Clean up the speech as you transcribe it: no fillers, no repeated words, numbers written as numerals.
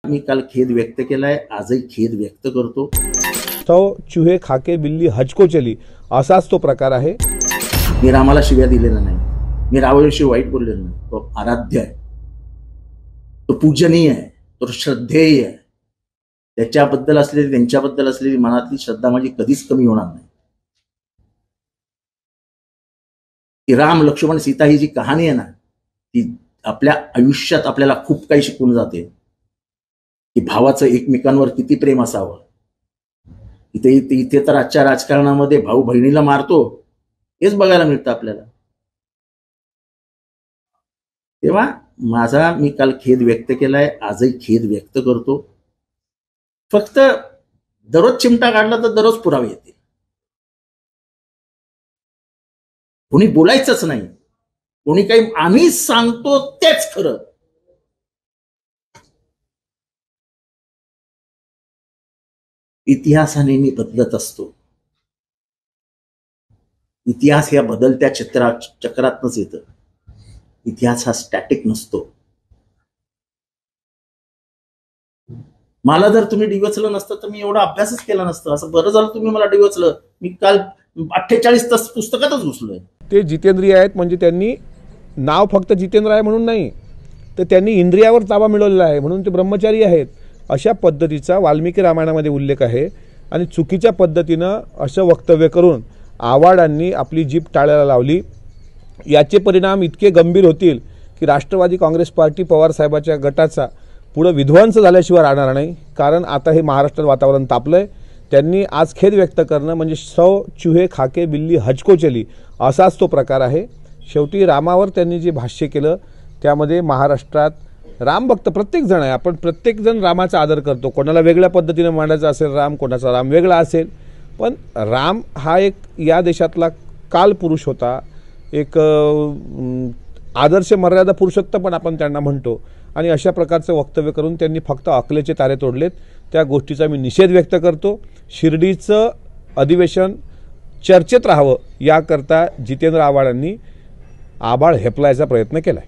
मी काल खेद व्यक्त केलाय, आजही खेद व्यक्त करतो। तो चूहे खाके बिल्ली हजको चली असाच तो प्रकार आहे। मी रामाला शिव्या दिलेल्या नाही, मी रावणाविषयी वाईट बोललेलो नाही। तो आराध्य आहे, तो पूजनीय आहे, तो श्रद्धेय आहे। त्याच्याबद्दल असलेली, त्यांच्याबद्दल असलेली मनातली श्रद्धा माझी कधीच कमी होणार नाही। की राम लक्ष्मण सीता ही जी कहाणी आहे ना, ती आपल्या आयुष्यात आपल्याला खूप काही शिकवून जाते की भावाचं एकमेकांवर किती प्रेम असावं। इथे तर आजच्या राजकारणामध्ये भाऊ बहिणीला मारतो हेच बघायला मिळतं आपल्याला। तेव्हा मी काल खेद व्यक्त केलाय, आजही खेद व्यक्त करतो। फक्त दररोज चिमटा काढला तर दररोज पुरावे येते, कोणी बोलायचंच नाही, कोणी काही आम्ही सांगतो तेच खरं। इतिहास हा नेहमी बदलत असतो, इतिहास या बदलत्या चक्रातनच येतं। इतिहास हा स्टॅटिक नसतो। मला जर तुम्ही डिवचलं नसतं तर मी एवढा अभ्यासच केला नसता। असं बरं झालं तुम्ही मला डिवचलं, मी काल 48 तास पुस्तकातच घुसलोय। ते जितेंद्रिय आहेत, म्हणजे त्यांनी नाव फक्त जितेंद्र आहे म्हणून नाही, तर त्यांनी इंद्रियावर ताबा मिळवलेला आहे म्हणून ते ब्रह्मचारी आहेत। अशा पद्धतीचा वाल्मिकी रामायणामध्ये उल्लेख आहे। आणि चुकीच्या पद्धतीनं असं वक्तव्य करून आव्हाडांनी आपली जीभ टाळ्याला लावली। याचे परिणाम इतके गंभीर होतील की राष्ट्रवादी काँग्रेस पार्टी पवारसाहेबाच्या गटाचा पुढे विध्वंस झाल्याशिवाय राहणार नाही। कारण आता हे महाराष्ट्रात वातावरण तापलंय। त्यांनी आज खेद व्यक्त करणं म्हणजे सौ चूहे खाके बिल्ली हजको चली असाच तो प्रकार आहे। शेवटी रामावर त्यांनी जे भाष्य केलं त्यामध्ये महाराष्ट्रात रामभक्त प्रत्येक जण आहे, आपण प्रत्येक जण रामाचा आदर करतो। कोणाला वेगळ्या पद्धतीने मांडायचा असेल राम, कोणाचा राम वेगळा असेल, पण राम हा एक या देशातला कालपुरुष होता, एक आदर्श मर्यादा पुरुषोत्तम पण आपण त्यांना म्हणतो। आणि अशा प्रकारचं वक्तव्य करून त्यांनी फक्त अकलेचे तारे तोडलेत। त्या गोष्टीचा मी निषेध व्यक्त करतो। शिर्डीचं अधिवेशन चर्चेत राहावं याकरता जितेंद्र आव्हाडांनी आभाळ हेपलायचा प्रयत्न केलाय।